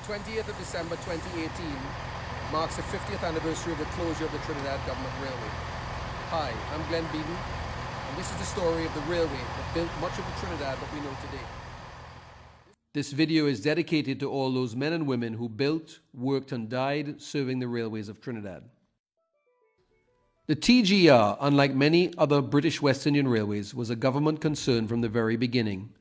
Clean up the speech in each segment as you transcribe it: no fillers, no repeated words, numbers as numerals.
20th of December 2018 marks the 50th anniversary of the closure of the Trinidad Government Railway. Hi, I'm Glen, and this is the story of the railway that built much of the Trinidad that we know today. This video is dedicated to all those men and women who built, worked and died serving the railways of Trinidad. The TGR, unlike many other British West Indian railways, was a government concern from the very beginning.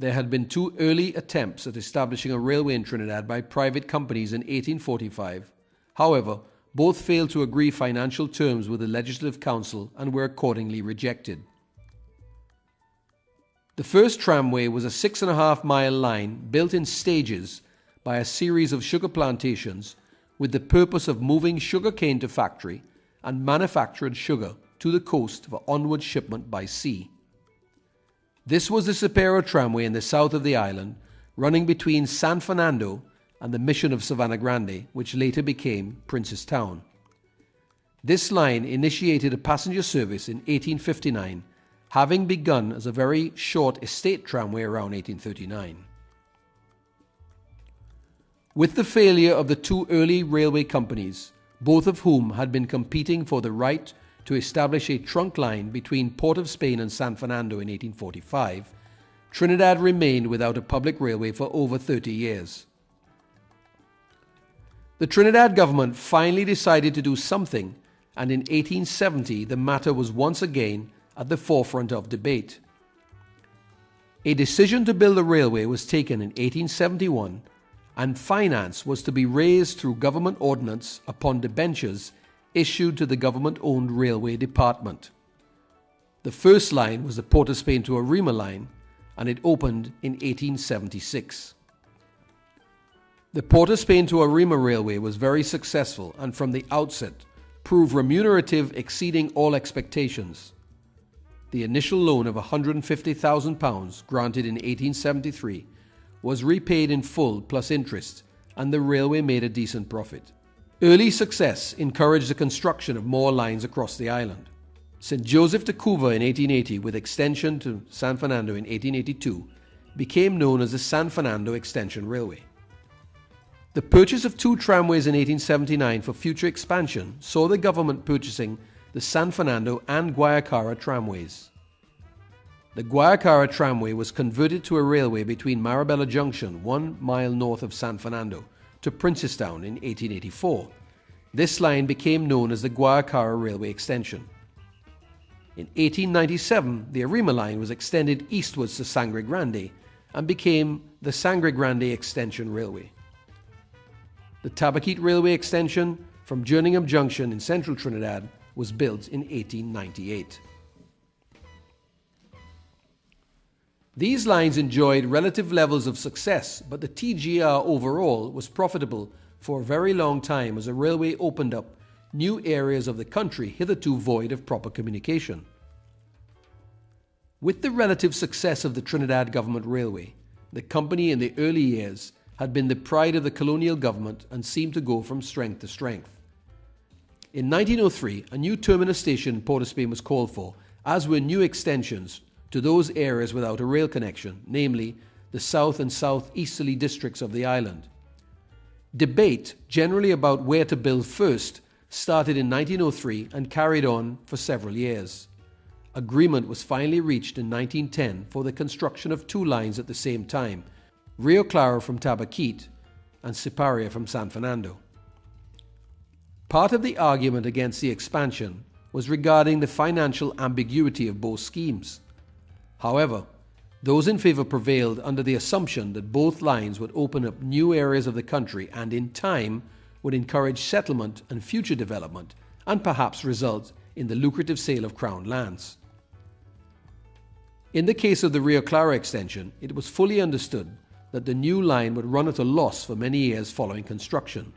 There had been two early attempts at establishing a railway in Trinidad by private companies in 1845. However, both failed to agree financial terms with the Legislative Council and were accordingly rejected. The first tramway was a 6.5-mile line built in stages by a series of sugar plantations with the purpose of moving sugarcane to factory and manufactured sugar to the coast for onward shipment by sea. This was the Supero tramway in the south of the island, running between San Fernando and the mission of Savannah Grande, which later became Prince's Town. This line initiated a passenger service in 1859, having begun as a very short estate tramway around 1839. With the failure of the two early railway companies, both of whom had been competing for the right to establish a trunk line between Port of Spain and San Fernando in 1845, Trinidad remained without a public railway for over 30 years. The Trinidad government finally decided to do something, and in 1870 the matter was once again at the forefront of debate. A decision to build a railway was taken in 1871, and finance was to be raised through government ordinance upon debentures issued to the government-owned railway department. The first line was the Port of Spain to Arima line, and it opened in 1876. The Port of Spain to Arima railway was very successful and from the outset proved remunerative, exceeding all expectations. The initial loan of £150,000 granted in 1873 was repaid in full plus interest, and the railway made a decent profit. Early success encouraged the construction of more lines across the island. St. Joseph to Cuba in 1880, with extension to San Fernando in 1882, became known as the San Fernando Extension Railway. The purchase of two tramways in 1879 for future expansion saw the government purchasing the San Fernando and Guayacara tramways. The Guayacara tramway was converted to a railway between Marabella Junction, 1 mile north of San Fernando, to Prince's Town in 1884. This line became known as the Guayacara Railway Extension. In 1897, the Arima line was extended eastwards to Sangre Grande and became the Sangre Grande Extension Railway. The Tabaquite Railway Extension from Jerningham Junction in central Trinidad was built in 1898. These lines enjoyed relative levels of success, but the TGR overall was profitable for a very long time as the railway opened up new areas of the country hitherto void of proper communication. With the relative success of the Trinidad Government Railway, the company in the early years had been the pride of the colonial government and seemed to go from strength to strength. In 1903, a new terminus station in Port of Spain was called for, as were new extensions to those areas without a rail connection, namely the south and southeasterly districts of the island. Debate, generally about where to build first, started in 1903 and carried on for several years. Agreement was finally reached in 1910 for the construction of two lines at the same time, Rio Claro from Tabaquite and Siparia from San Fernando. Part of the argument against the expansion was regarding the financial ambiguity of both schemes. However, those in favor prevailed under the assumption that both lines would open up new areas of the country and in time would encourage settlement and future development and perhaps result in the lucrative sale of Crown lands. In the case of the Rio Claro extension, it was fully understood that the new line would run at a loss for many years following construction.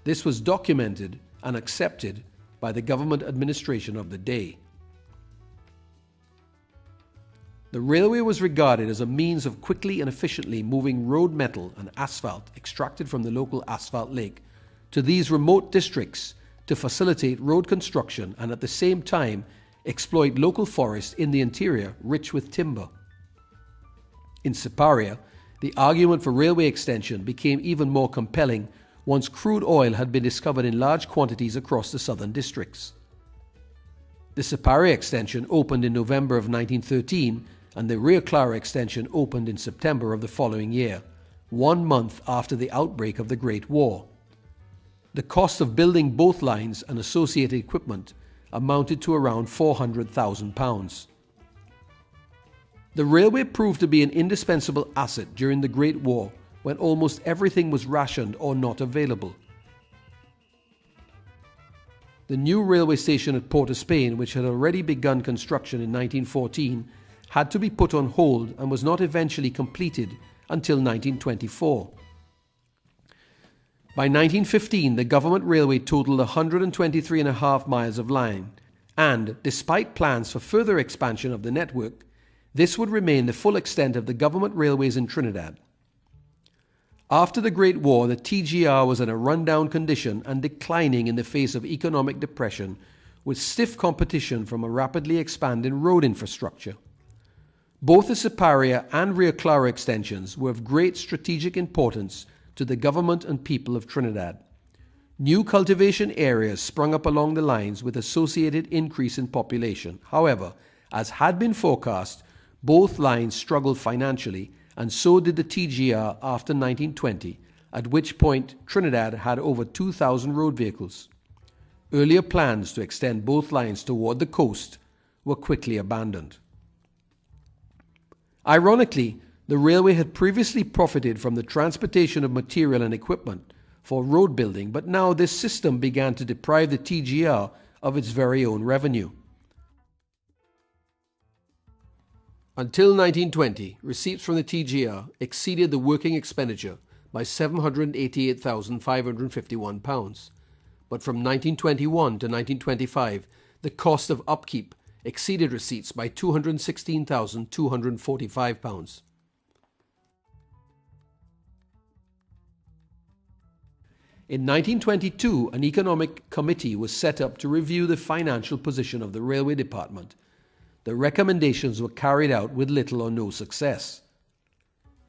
This was documented and accepted by the government administration of the day. The railway was regarded as a means of quickly and efficiently moving road metal and asphalt extracted from the local asphalt lake to these remote districts to facilitate road construction and at the same time exploit local forests in the interior rich with timber. In Siparia, the argument for railway extension became even more compelling once crude oil had been discovered in large quantities across the southern districts. The Siparia extension opened in November of 1913 and the Rio Claro extension opened in September of the following year, 1 month after the outbreak of the Great War. The cost of building both lines and associated equipment amounted to around £400,000. The railway proved to be an indispensable asset during the Great War when almost everything was rationed or not available. The new railway station at Port of Spain, which had already begun construction in 1914, had to be put on hold and was not eventually completed until 1924. By 1915, the government railway totaled 123.5 miles of line, and, despite plans for further expansion of the network, this would remain the full extent of the government railways in Trinidad. After the Great War, the TGR was in a rundown condition and declining in the face of economic depression, with stiff competition from a rapidly expanding road infrastructure. Both the Siparia and Rio Claro extensions were of great strategic importance to the government and people of Trinidad. New cultivation areas sprung up along the lines with associated increase in population. However, as had been forecast, both lines struggled financially, and so did the TGR after 1920, at which point Trinidad had over 2,000 road vehicles. Earlier plans to extend both lines toward the coast were quickly abandoned. Ironically, the railway had previously profited from the transportation of material and equipment for road building, but now this system began to deprive the TGR of its very own revenue. Until 1920, receipts from the TGR exceeded the working expenditure by £788,551. But from 1921 to 1925, the cost of upkeep exceeded receipts by £216,245. In 1922, an economic committee was set up to review the financial position of the railway department. The recommendations were carried out with little or no success.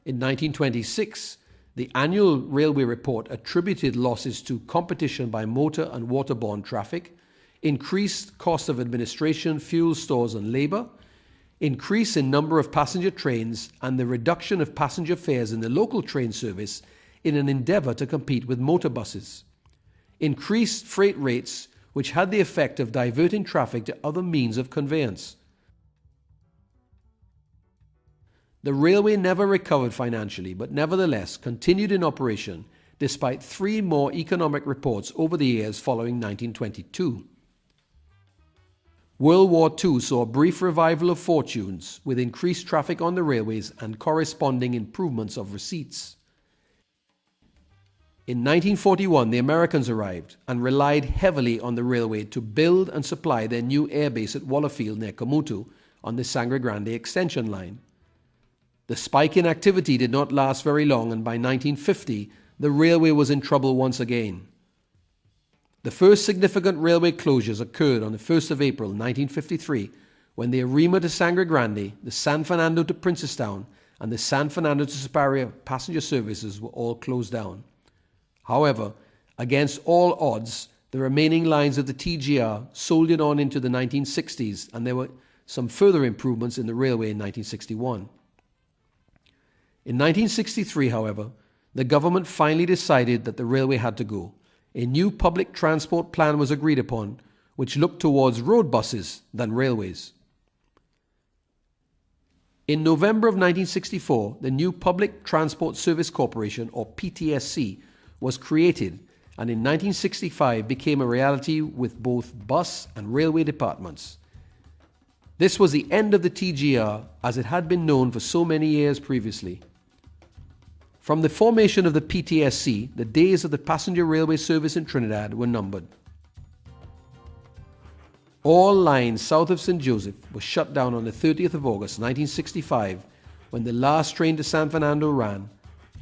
In 1926, the annual railway report attributed losses to competition by motor and waterborne traffic, increased cost of administration, fuel stores and labour, increase in number of passenger trains, and the reduction of passenger fares in the local train service in an endeavour to compete with motor buses. Increased freight rates, which had the effect of diverting traffic to other means of conveyance. The railway never recovered financially, but nevertheless continued in operation despite 3 more economic reports over the years following 1922. World War II saw a brief revival of fortunes with increased traffic on the railways and corresponding improvements of receipts. In 1941, the Americans arrived and relied heavily on the railway to build and supply their new airbase at Wallerfield near Komutu on the Sangre Grande extension line. The spike in activity did not last very long, and by 1950, the railway was in trouble once again. The first significant railway closures occurred on the 1st of April 1953, when the Arima to Sangre Grande, the San Fernando to Princestown, and the San Fernando to Siparia passenger services were all closed down. However, against all odds, the remaining lines of the TGR soldiered on into the 1960s, and there were some further improvements in the railway in 1961. In 1963, however, the government finally decided that the railway had to go. A new public transport plan was agreed upon, which looked towards road buses than railways. In November of 1964, the new Public Transport Service Corporation, or PTSC, was created, and in 1965 became a reality with both bus and railway departments. This was the end of the TGR as it had been known for so many years previously. From the formation of the PTSC, the days of the passenger railway service in Trinidad were numbered. All lines south of St. Joseph were shut down on the 30th of August 1965 when the last train to San Fernando ran.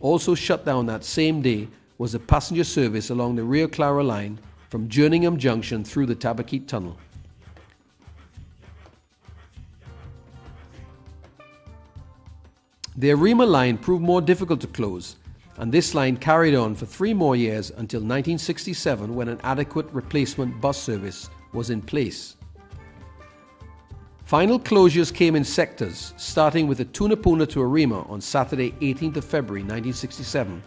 Also shut down that same day was a passenger service along the Rio Claro line from Jerningham Junction through the Tabaquite Tunnel. The Arima line proved more difficult to close, and this line carried on for 3 more years until 1967, when an adequate replacement bus service was in place. Final closures came in sectors, starting with the Tunapuna to Arima on Saturday 18th of February 1967,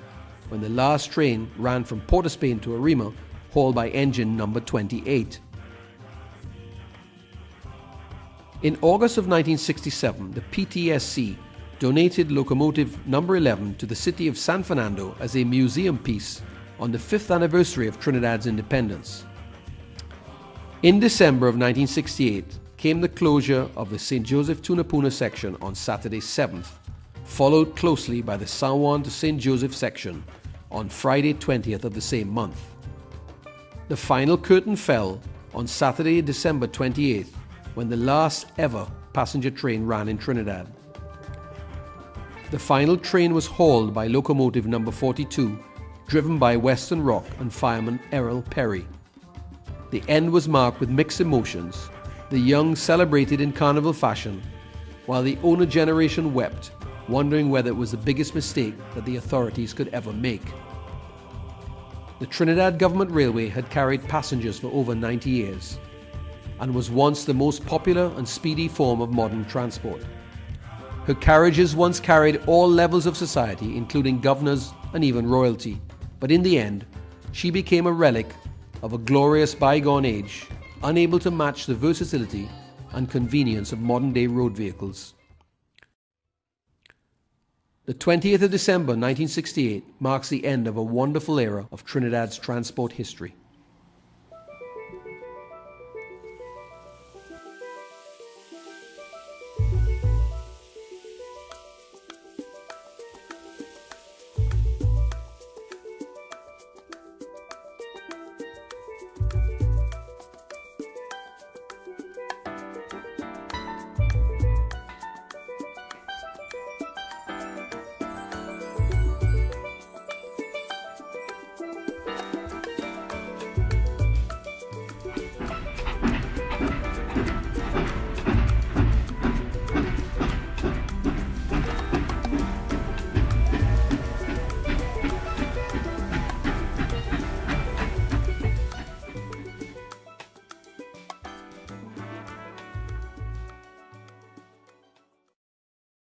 when the last train ran from Port of Spain to Arima, hauled by engine number 28. In August of 1967, the PTSC donated locomotive number 11 to the city of San Fernando as a museum piece on the 5th anniversary of Trinidad's independence. In December of 1968 came the closure of the St. Joseph Tunapuna section on Saturday 7th, followed closely by the San Juan to St. Joseph section on Friday 20th of the same month. The final curtain fell on Saturday, December 28th, when the last ever passenger train ran in Trinidad. The final train was hauled by locomotive number 42, driven by Western Rock and fireman Errol Perry. The end was marked with mixed emotions. The young celebrated in carnival fashion, while the owner generation wept, wondering whether it was the biggest mistake that the authorities could ever make. The Trinidad Government Railway had carried passengers for over 90 years and was once the most popular and speedy form of modern transport. Her carriages once carried all levels of society, including governors and even royalty, but in the end, she became a relic of a glorious bygone age, unable to match the versatility and convenience of modern-day road vehicles. The 20th of December 1968 marks the end of a wonderful era of Trinidad's transport history.